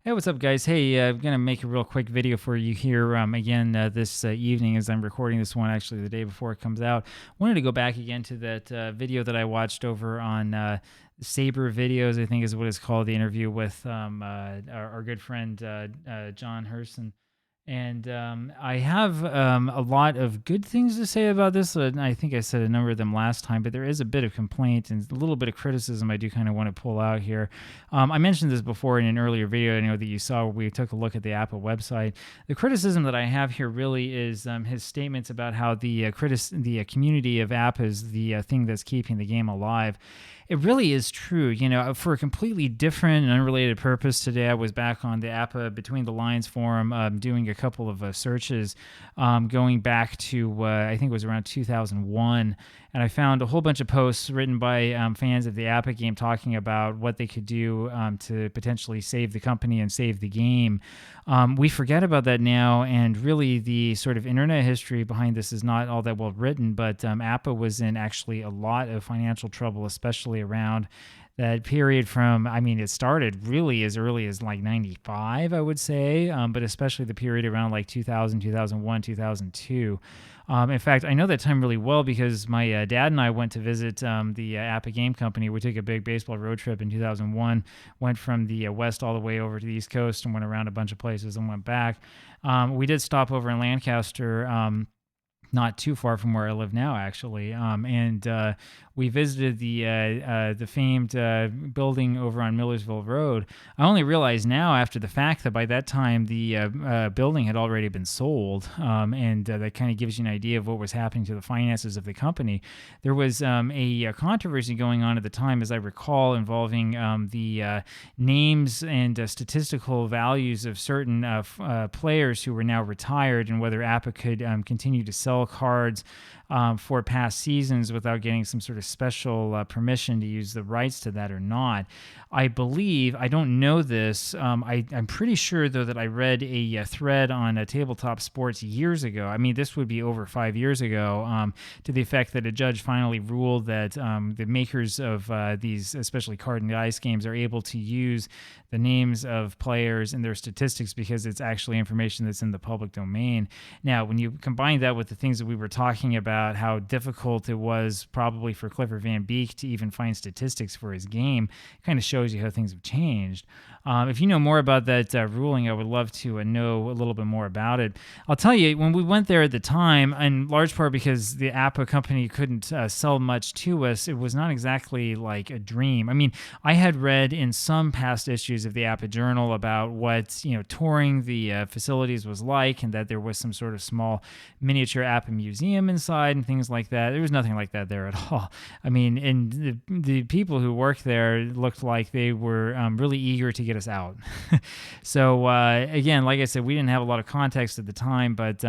Hey, what's up, guys? Hey, I'm going to make a real quick video for you here again this evening as I'm recording this one, actually, the day before it comes out. Wanted to go back again to that video that I watched over on Saber Videos, I think is what it's called, the interview with our good friend John Herson. And I have a lot of good things to say about this. And I think I said a number of them last time, but there is a bit of complaint and a little bit of criticism I do kind of want to pull out here. I mentioned this before in an earlier video I know that you saw where we took a look at the APBA website. The criticism that I have here really is his statements about how the community of APBA is the thing that's keeping the game alive. It really is true. You know, for a completely different and unrelated purpose today, I was back on the APBA Between the Lines forum doing a couple of searches going back to, I think it was around 2001. And I found a whole bunch of posts written by fans of the APBA game talking about what they could do to potentially save the company and save the game. We forget about that now, and really the sort of internet history behind this is not all that well written, but APBA was in actually a lot of financial trouble, especially around that period from, I mean, it started really as early as like 95, I would say, but especially the period around like 2000, 2001, 2002. In fact, I know that time really well because my dad and I went to visit the APBA Game Company. We took a big baseball road trip in 2001, went from the west all the way over to the East Coast and went around a bunch of places and went back. We did stop over in Lancaster, not too far from where I live now, actually. And we visited the famed building over on Millersville Road. I only realized now after the fact that by that time the building had already been sold, and that kind of gives you an idea of what was happening to the finances of the company. There was a controversy going on at the time, as I recall, involving the names and statistical values of certain players who were now retired, and whether APBA could continue to sell cards for past seasons without getting some sort of special permission to use the rights to that or not. I believe, I don't know this, I'm pretty sure though that I read a thread on Tabletop Sports years ago. I mean, this would be over 5 years ago, to the effect that a judge finally ruled that the makers of these, especially card and dice games, are able to use the names of players and their statistics because it's actually information that's in the public domain. Now, when you combine that with the things that we were talking about, how difficult it was probably for Clifford Van Beek to even find statistics for his game, kind of shows you how things have changed. If you know more about that ruling, I would love to know a little bit more about it. I'll tell you, when we went there at the time, in large part because the APBA company couldn't sell much to us, it was not exactly like a dream. I mean, I had read in some past issues of the APBA Journal about what, you know, touring the facilities was like, and that there was some sort of small miniature APBA museum inside and things like that. There was nothing like that there at all. I mean, and the people who worked there looked like they were really eager to get us out. So again, like I said, we didn't have a lot of context at the time, but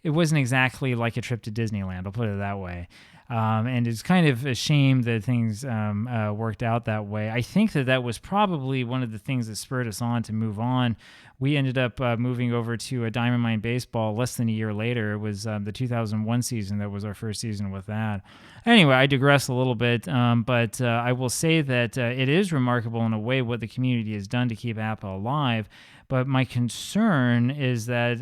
it wasn't exactly like a trip to Disneyland, I'll put it that way. And it's kind of a shame that things worked out that way. I think that was probably one of the things that spurred us on to move on. We ended up moving over to a Diamond Mine Baseball less than a year later. It was the 2001 season that was our first season with that. Anyway, I digress a little bit, but I will say that it is remarkable in a way what the community has done to keep APBA alive. But my concern is that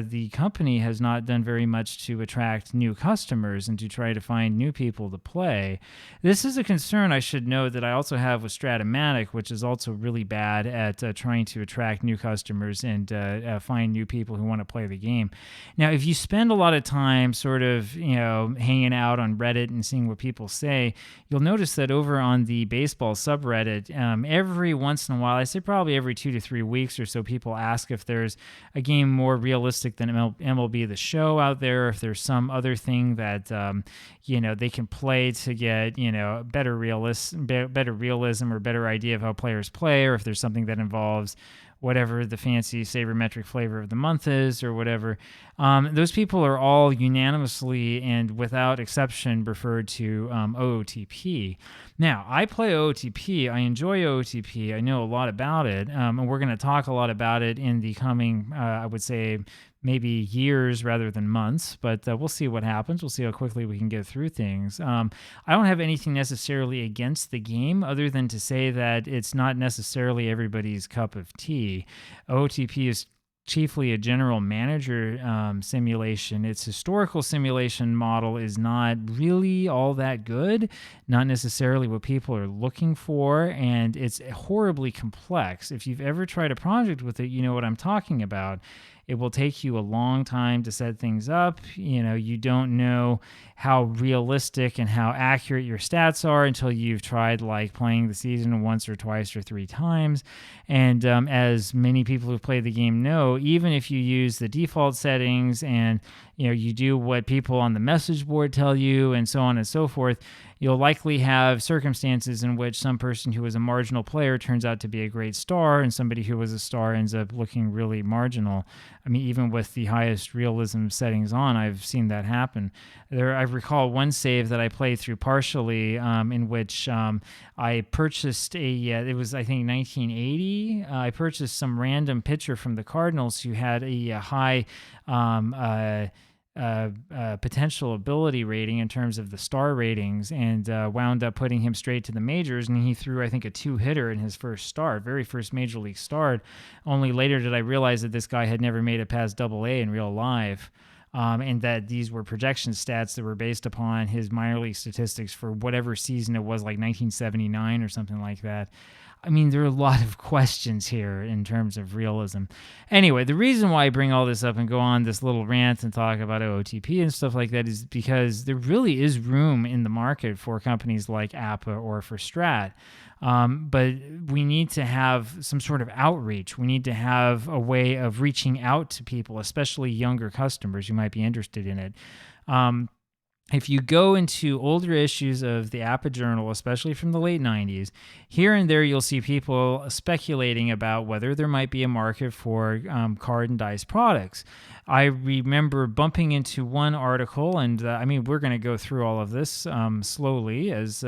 the company has not done very much to attract new customers and to try to find new people to play. This is a concern I should note that I also have with Strat-O-Matic, which is also really bad at trying to attract new customers and find new people who want to play the game. Now, if you spend a lot of time sort of, you know, hanging out on Reddit and seeing what people say, you'll notice that over on the baseball subreddit, every once in a while, I say probably every 2 to 3 weeks or so, people ask if there's a game more realistic than MLB The Show out there, if there's some other thing that you know, they can play to get, you know, better realism or better idea of how players play, or if there's something that involves whatever the fancy sabermetric flavor of the month is or whatever. Those people are all unanimously and without exception referred to OOTP. Now, I play OOTP. I enjoy OOTP. I know a lot about it, and we're going to talk a lot about it in the coming, I would say, maybe years rather than months, but we'll see what happens. We'll see how quickly we can get through things. I don't have anything necessarily against the game other than to say that it's not necessarily everybody's cup of tea. OOTP is chiefly a general manager simulation. Its historical simulation model is not really all that good, not necessarily what people are looking for, and it's horribly complex. If you've ever tried a project with it, you know what I'm talking about. It will take you a long time to set things up. You don't know how realistic and how accurate your stats are until you've tried like playing the season once or twice or three times. And as many people who've played the game know, even if you use the default settings and you do what people on the message board tell you and so on and so forth, you'll likely have circumstances in which some person who was a marginal player turns out to be a great star, and somebody who was a star ends up looking really marginal. I mean, even with the highest realism settings on, I've seen that happen. I recall one save that I played through partially in which I purchased it was, I think, 1980. I purchased some random pitcher from the Cardinals who had a high potential ability rating in terms of the star ratings, and wound up putting him straight to the majors, and he threw, I think, a 2-hitter in his first start, very first major league start. Only later did I realize that this guy had never made it past AA in real life. And that these were projection stats that were based upon his minor league statistics for whatever season it was, like 1979 or something like that. I mean, there are a lot of questions here in terms of realism. Anyway, the reason why I bring all this up and go on this little rant and talk about OOTP and stuff like that is because there really is room in the market for companies like APBA or for Strat. But we need to have some sort of outreach. We need to have a way of reaching out to people, especially younger customers who might be interested in it. If you go into older issues of the APBA Journal, especially from the late 90s, here and there you'll see people speculating about whether there might be a market for card and dice products. I remember bumping into one article, and I mean, we're going to go through all of this slowly as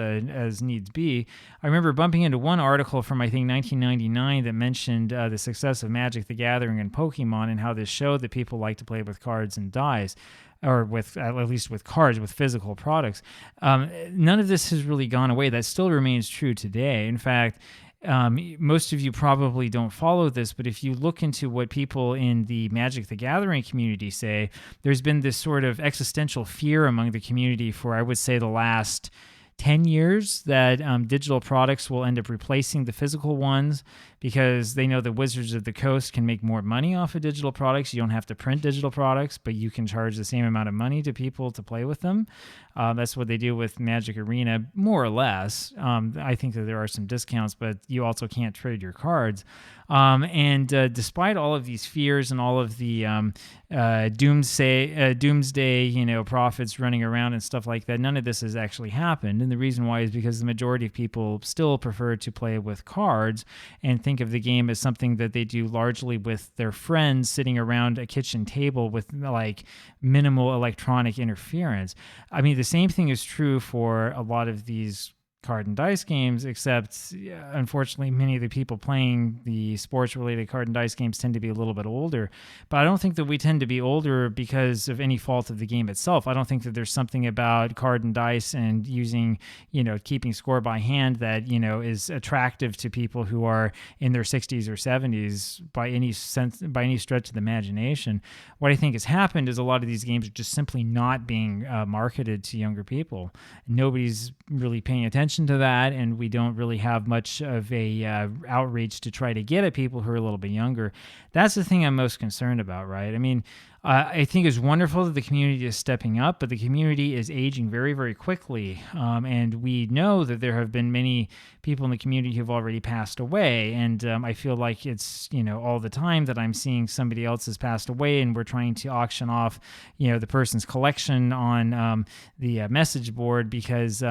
needs be. I remember bumping into one article from, I think, 1999 that mentioned the success of Magic the Gathering and Pokemon and how this showed that people like to play with cards and dice, or with at least with cards, with physical products. None of this has really gone away. That still remains true today. In fact, most of you probably don't follow this, but if you look into what people in the Magic the Gathering community say, there's been this sort of existential fear among the community for, I would say, the last 10 years that digital products will end up replacing the physical ones, because they know that Wizards of the Coast can make more money off of digital products. You don't have to print digital products, but you can charge the same amount of money to people to play with them. That's what they do with Magic Arena, more or less. I think that there are some discounts, but you also can't trade your cards. And despite all of these fears and all of the doomsday, prophets running around and stuff like that, none of this has actually happened. And the reason why is because the majority of people still prefer to play with cards and think of the game as something that they do largely with their friends sitting around a kitchen table with like minimal electronic interference. I mean, the same thing is true for a lot of these card and dice games, except unfortunately many of the people playing the sports related card and dice games tend to be a little bit older. But I don't think that we tend to be older because of any fault of the game itself. I don't think that there's something about card and dice and using, keeping score by hand that, is attractive to people who are in their 60s or 70s by any stretch of the imagination. What I think has happened is a lot of these games are just simply not being marketed to younger people. Nobody's really paying attention to that, and we don't really have much of a outreach to try to get at people who are a little bit younger. That's the thing I'm most concerned about, right? I mean, I think it's wonderful that the community is stepping up, but the community is aging very, very quickly. And we know that there have been many people in the community who've already passed away. And I feel like it's, all the time that I'm seeing somebody else has passed away and we're trying to auction off, the person's collection on the message board because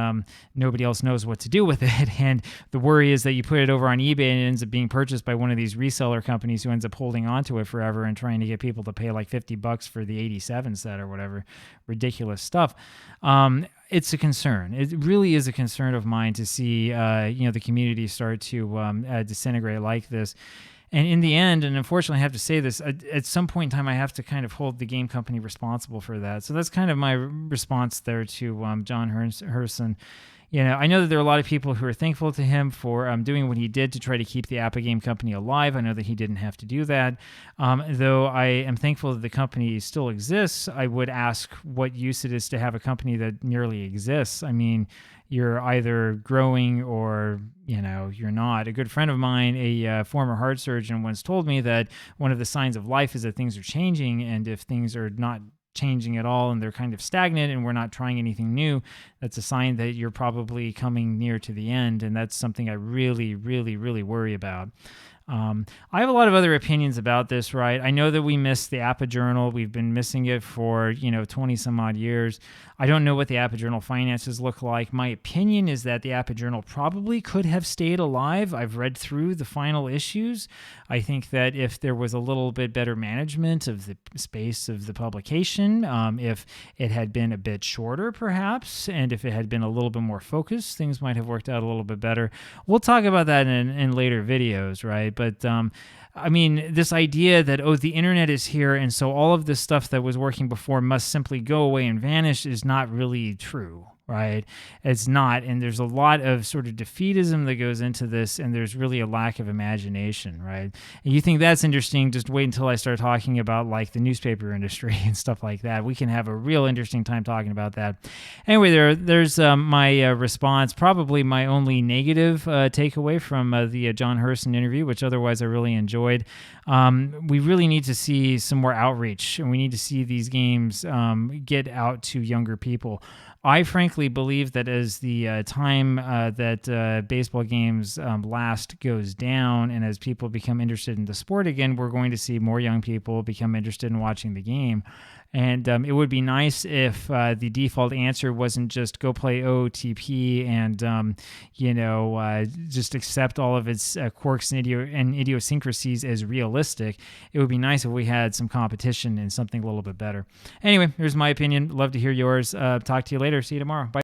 nobody else knows what to do with it. And the worry is that you put it over on eBay and it ends up being purchased by one of these reseller companies who ends up holding onto it forever and trying to get people to pay like $50 for the 87 set or whatever ridiculous stuff. It's a concern. It really is a concern of mine to see, the community start to disintegrate like this. And in the end, and unfortunately I have to say this, at some point in time I have to kind of hold the game company responsible for that. So that's kind of my response there to John Herson. I know that there are a lot of people who are thankful to him for doing what he did to try to keep the APBA game company alive. I know that he didn't have to do that. Though I am thankful that the company still exists, I would ask what use it is to have a company that merely exists. I mean, you're either growing or you're not. A good friend of mine, a former heart surgeon, once told me that one of the signs of life is that things are changing, and if things are not changing at all and they're kind of stagnant and we're not trying anything new, that's a sign that you're probably coming near to the end. And that's something I really, really, really worry about. I have a lot of other opinions about this, right? I know that we missed the APBA Journal. We've been missing it for, 20 some odd years. I don't know what the APBA Journal finances look like. My opinion is that the APBA Journal probably could have stayed alive. I've read through the final issues. I think that if there was a little bit better management of the space of the publication, if it had been a bit shorter perhaps, and if it had been a little bit more focused, things might have worked out a little bit better. We'll talk about that in later videos, right? But I mean, this idea that, the internet is here, and so all of this stuff that was working before must simply go away and vanish is not really true, right? It's not. And there's a lot of sort of defeatism that goes into this, and there's really a lack of imagination, right? And you think that's interesting, just wait until I start talking about like the newspaper industry and stuff like that. We can have a real interesting time talking about that. Anyway, there's my response, probably my only negative takeaway from the John Herson interview, which otherwise I really enjoyed. We really need to see some more outreach, and we need to see these games get out to younger people. I frankly believe that as the time that baseball games last goes down, and as people become interested in the sport again, we're going to see more young people become interested in watching the game. And it would be nice if the default answer wasn't just go play OOTP and, just accept all of its quirks and idiosyncrasies as realistic. It would be nice if we had some competition and something a little bit better. Anyway, here's my opinion. Love to hear yours. Talk to you later. See you tomorrow. Bye.